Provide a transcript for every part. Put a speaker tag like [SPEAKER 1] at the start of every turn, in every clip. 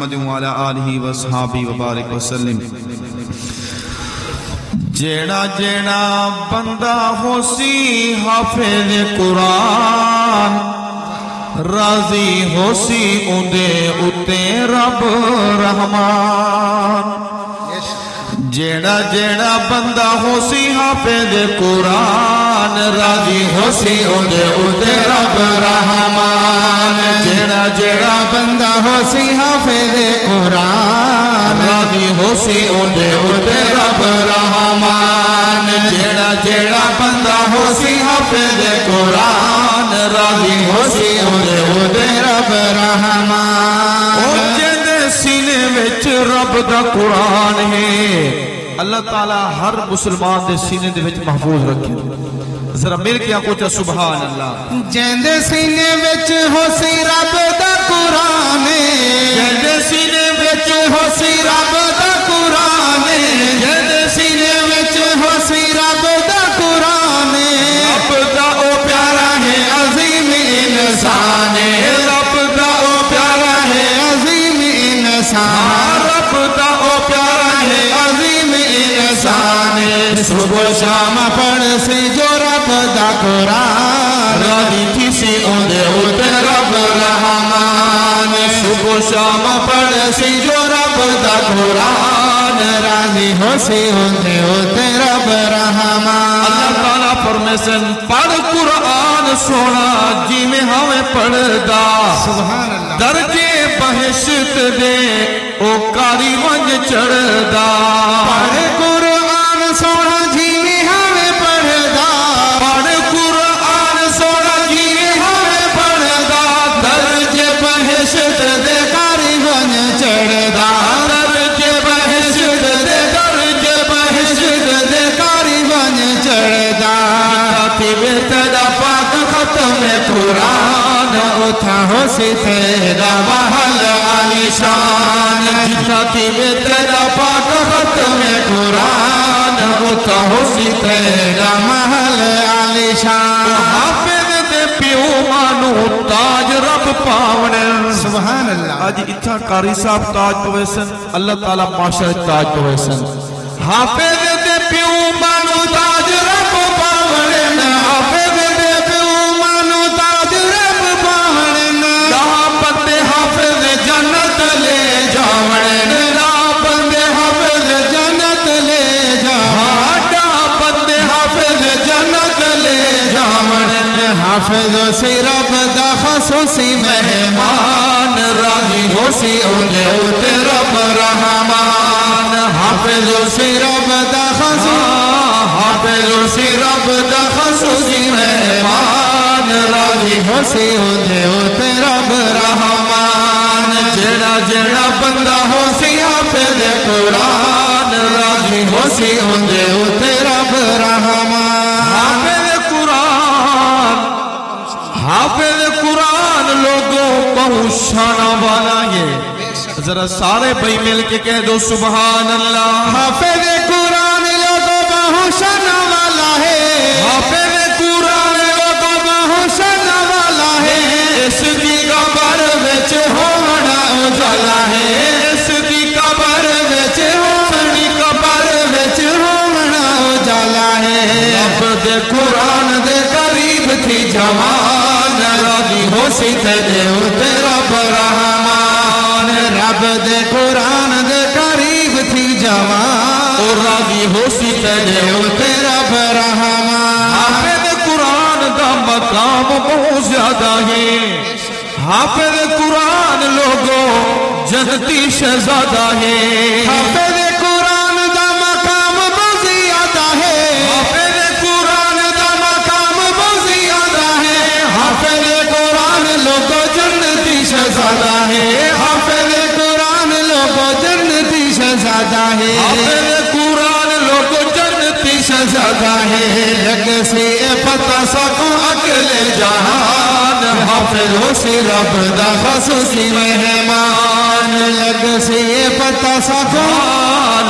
[SPEAKER 1] محمد وعلى آلہ وصحابہ وبارک وسلم۔ جیڑا جیڑا بندہ ہو سی حافظ قرآن، راضی ہو سی اندے اتے رب رحمان۔ جیڑا جیڑا بندہ ہو سی حافظ قرآن، راضی ہو سی اندے اتے رب رحمان۔
[SPEAKER 2] جیڑا جیڑا بندہ ہو سی حافظ قرآن،
[SPEAKER 1] راضی ہو سی اندے اتے رب رحمان۔
[SPEAKER 2] جیڑا جیڑا بندہ ہو سی حافظ قرآن، راضی ہو سی اندے رب رحمان۔
[SPEAKER 1] اور جیندے سینے وچ رب دا قرآن ہے، اللہ تعالیٰ ہر مسلمان دے سینے دے وچ محفوظ رکھے۔ ذرا مل کے آنکھوں چا سبحان اللہ۔
[SPEAKER 2] جیندے سینے وچ ہو سی رب دا قرآن،
[SPEAKER 1] جیندے سینے وچ
[SPEAKER 2] ہو سی رب دا قرآن، جیندے سینے وچ ہو سی رب دا قرآن۔
[SPEAKER 1] رب دا او
[SPEAKER 2] پیارا ہے عظیم انسان،
[SPEAKER 1] رب دا او
[SPEAKER 2] پیارا ہے عظیم انسان،
[SPEAKER 1] رب دا او پیارا ہے
[SPEAKER 2] عظیم انسان۔ صبح و شام پڑھ سی جو رب دا قرآن،
[SPEAKER 1] راضی تھی سی اندے اتے رب
[SPEAKER 2] رحمان۔ صبح و شام پڑھ سی جو رب دا قرآن، راضی ہو سی اندے اتے رب رحمان۔
[SPEAKER 1] اللہ تعالیٰ فرمیسن پڑھ قرآن سونا جی میں ہمیں پڑھ دا،
[SPEAKER 2] سبحان اللہ۔
[SPEAKER 1] درجے بہشت دے او کاری ونج چڑھ دا۔
[SPEAKER 2] پڑھ قرآن سونا جی میں ہمیں پڑھ دا،
[SPEAKER 1] پڑھ قرآن سونا جی میں ہمیں پڑھ دا،
[SPEAKER 2] درجے بہشت دے کاری بن چڑھ دا،
[SPEAKER 1] درجے بہشت دے
[SPEAKER 2] درجے بہشت دے کاری بن چڑھ دا۔
[SPEAKER 1] کاتب تیرا پاک ختم
[SPEAKER 2] قرآن اتھا ہو سی تیرا محل عالی شان،
[SPEAKER 1] کاتب تیرا پاک ختم
[SPEAKER 2] قرآن اتھا ہو سی تیرا محل عالی شان۔
[SPEAKER 1] حافظ دے پیو مانو تاج رب پاونے۔
[SPEAKER 2] سبحان اللہ۔
[SPEAKER 1] آج اتھا قاری صاحب تاج پویسن، اللہ تعالیٰ معاشر تاج پویسن۔ حافظ دے پیو مانو تاج رب پاونے، حافظ دے پیو مانو تاج رب پاونے۔ جہاں بندے حافظ جنت لے جاونے، جہاں بندے حافظ
[SPEAKER 2] جنت لے جا،
[SPEAKER 1] جہاں بندے حافظ جنت لے جاونے۔
[SPEAKER 2] حافظ سی رب دا خصوصی مہمان،
[SPEAKER 1] راضی ہو سی اندے اتے رب رحمان۔
[SPEAKER 2] حافظ سی رب دا خصوصی،
[SPEAKER 1] حافظ سی رب دا خصوصی مہمان، راضی
[SPEAKER 2] ہو سی اندے اتے رب رحمان۔
[SPEAKER 1] جیڑا جیڑا بندہ ہو سی حافظ قرآن، راضی ہو سی
[SPEAKER 2] اندے اتے رب رحمان۔
[SPEAKER 1] حافظ قرآن، حافظ قرآن لوگوں بہت شانہ والا یہ، ذرا سارے بھائی مل کے کہہ دو سبحان اللہ۔
[SPEAKER 2] حافظ قرآن لوگوں بہت شان والا ہے،
[SPEAKER 1] حافظ قرآن لوگوں
[SPEAKER 2] بہت شان والا ہے۔
[SPEAKER 1] اس دی قبر وچ ہونا اجالا ہے، اس دی قبر وچ
[SPEAKER 2] اپنی قبر وچ ہونا اجالا ہے۔
[SPEAKER 1] رب دے قرآن دے قریب تھی جوان، راضی ہو سی تیرے اتے رب رحمان۔
[SPEAKER 2] رب دے قرآن دے قریب تھی جوان،
[SPEAKER 1] اور راضی ہو سی تیرے اتے
[SPEAKER 2] رب رحمان۔
[SPEAKER 1] حافظ قرآن دا مقام بہت زیادہ ہے، حافظ قرآن لوگوں جنتی شہزادہ ہے۔
[SPEAKER 2] حافظ قرآن دا مقام بہت زیادہ ہے،
[SPEAKER 1] حافظ قرآن دا مقام بہت زیادہ ہے،
[SPEAKER 2] حافظ قرآن لوگوں جنتی شہزادہ ہے، حافظ قرآن لوگوں جنتی شہزادہ ہے،
[SPEAKER 1] حافظ قرآن لوگوں جنتی
[SPEAKER 2] شہزادہ ہے۔ لگ سی پتہ سکو عقل جہان، حافظ ہو سی رب دا خصوصی مہمان۔ لگ سی پتہ سکو،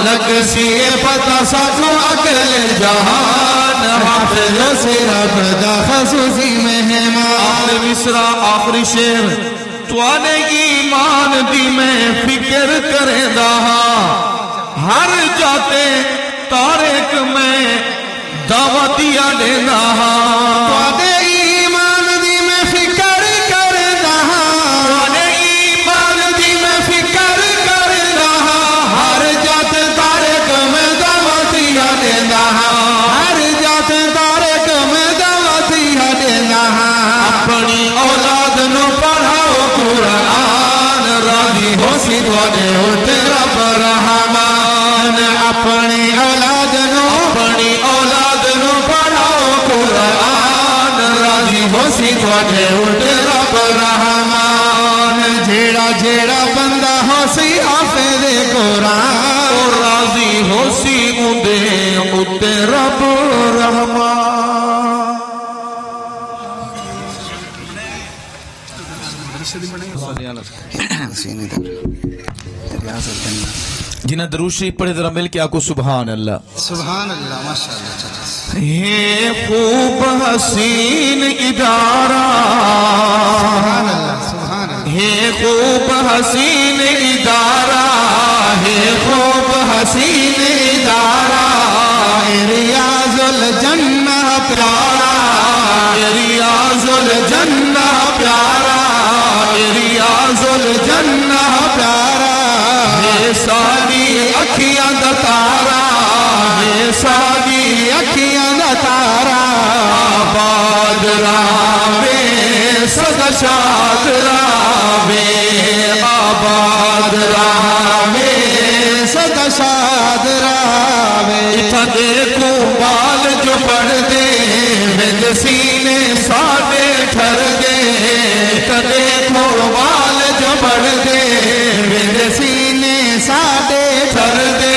[SPEAKER 2] لگ سی پتہ سکو عقل جہان، حافظ ہو سی رب دا خصوصی مہمان۔
[SPEAKER 1] آخری مصرع آخری شعر، توانے ایمان دی میں فکر ذکر کریں دہا ہر جاتے تارک میں دعوتیاں دینا
[SPEAKER 2] تواڈے ایمان دی میں فکر کردا
[SPEAKER 1] تواڈے ایمان دی میں فکر کردا
[SPEAKER 2] ہر جات تارک میں دعوتیاں دیندا ہر جات تارک میں دعوتیاں دیندا
[SPEAKER 1] اپنی اولاد نو پڑھاؤ قرآن راضی ہو سی تواڈے
[SPEAKER 2] تے رب رحمان اپنی اولاد نو
[SPEAKER 1] پڑھاؤ قرآن راضی ہو سی تواڈے
[SPEAKER 2] تے رب رحمان جیڑا جیڑا بندہ ہو سی حافظ قرآن
[SPEAKER 1] راضی ہو سی اُتے رب رحمان جنہیں درود شریف پڑھے ذرا مل کے آکو سبحان اللہ
[SPEAKER 2] سبحان اللہ ماشاءاللہ
[SPEAKER 1] ہے خوب حسین ادارہ
[SPEAKER 2] سبحان اللہ
[SPEAKER 1] ہے خوب حسین ادارہ ہے خوب حسین ادارہ
[SPEAKER 2] ریاض الجنہ پیارا
[SPEAKER 1] ریاض الجنہ پیارا ریاض الجنہ
[SPEAKER 2] پیارا
[SPEAKER 1] ہے ساری اکھیاں دا تارا ہے ساری
[SPEAKER 2] اکھیاں دا تارا
[SPEAKER 1] آباد راوے سدا شاد راوے آباد راوے
[SPEAKER 2] سدا شاد راوے
[SPEAKER 1] اتھا دیکھو بال جو پڑھ دے وند سینے ساڑے ٹھر دے اتھا دیکھو بال جو پڑھ دے وند
[SPEAKER 2] سینے ساڈے
[SPEAKER 1] ٹھر دے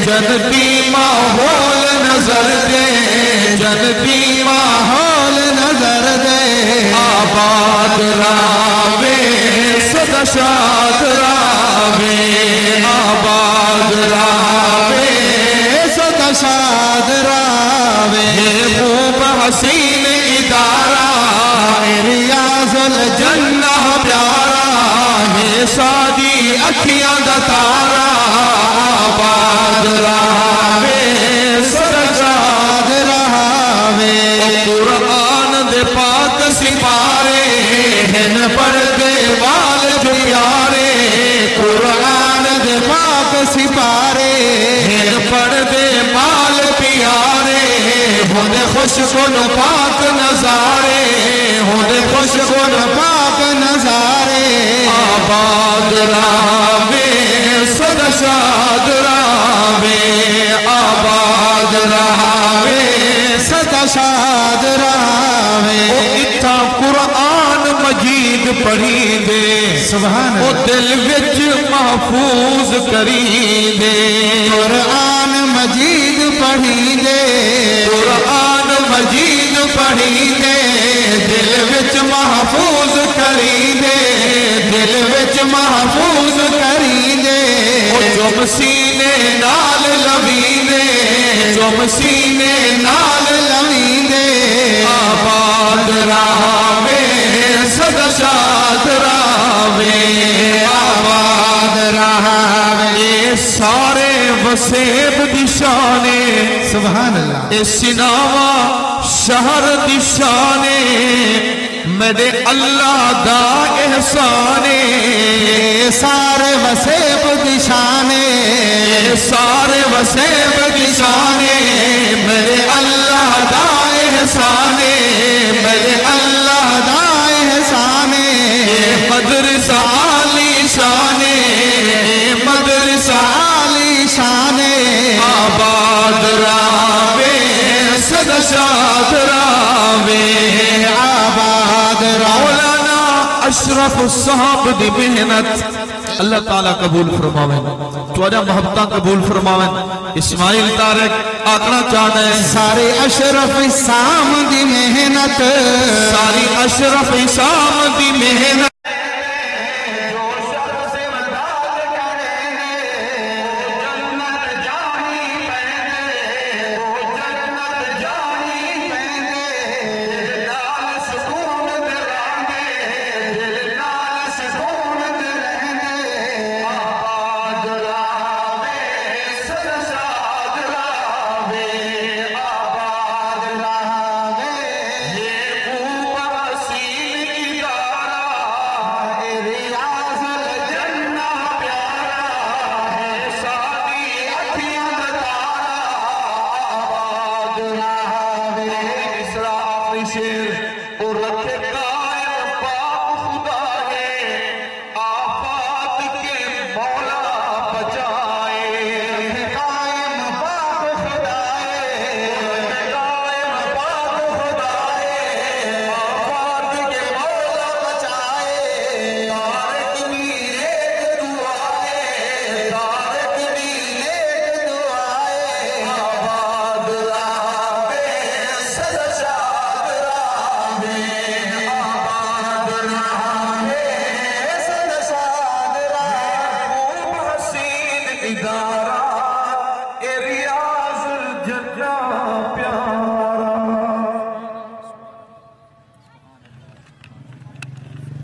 [SPEAKER 1] جنتی ماحول نظر دے جنتی
[SPEAKER 2] ماحول نظر دے
[SPEAKER 1] آباد راوے سدا شاد راوے آباد راوے
[SPEAKER 2] سدا شاد راوے
[SPEAKER 1] خوب حسین ادارہ
[SPEAKER 2] ریاض
[SPEAKER 1] جنہ پیارا ہے سادی اکھیاں دا تارا آباد راوے سدا شاد
[SPEAKER 2] راوے
[SPEAKER 1] قرآن دے پاک سپارے ہن پڑھتے وال جو پیارے
[SPEAKER 2] قرآن دے پاک سپارے
[SPEAKER 1] ہن پڑھتے مال پیارے ہوندے خوش کن پاک نظارے ہوندے خوش کن
[SPEAKER 2] پاک نظارے
[SPEAKER 1] آباد راوے سدا شاد راوے آباد راوے
[SPEAKER 2] سدا شاد راوے
[SPEAKER 1] اتھا قرآن مجید پڑھی دے
[SPEAKER 2] سبحان
[SPEAKER 1] او
[SPEAKER 2] اللہ
[SPEAKER 1] دل وچ محفوظ کری دے
[SPEAKER 2] قرآن مجید پڑھی دے
[SPEAKER 1] قرآن مجید پڑھی دے دل وچ محفوظ کری دے دل وچ محفوظ
[SPEAKER 2] کری دے
[SPEAKER 1] او جو سینے نال لوی دے جو سینے نال
[SPEAKER 2] لوی دے
[SPEAKER 1] آباد راوے سدا شاد راوے آباد راوے سارے وسیب دشانے
[SPEAKER 2] سبحان اللہ
[SPEAKER 1] اے سناوا شہر دشانے میرے اللہ دا احسانے
[SPEAKER 2] سارے وسیب دشانے
[SPEAKER 1] سارے وسیب دشانے میرے اللہ دا احسانے میرے اللہ
[SPEAKER 2] دا احسانے
[SPEAKER 1] مدرسہ عالی شانے مدرسہ
[SPEAKER 2] عالی شانے
[SPEAKER 1] آباد راوے سدا شاد راوے
[SPEAKER 2] آباد
[SPEAKER 1] مولانا اشرف صاحب دی محنت اللہ تعالیٰ قبول فرماویں توجہ محبتہ قبول فرماویں اسماعیل طارق آکڑا چاہتا ہے
[SPEAKER 2] سارے اشرف سام دی محنت
[SPEAKER 1] ساری اشرف سام دی محنت ادارہ اے ریاض الجنہ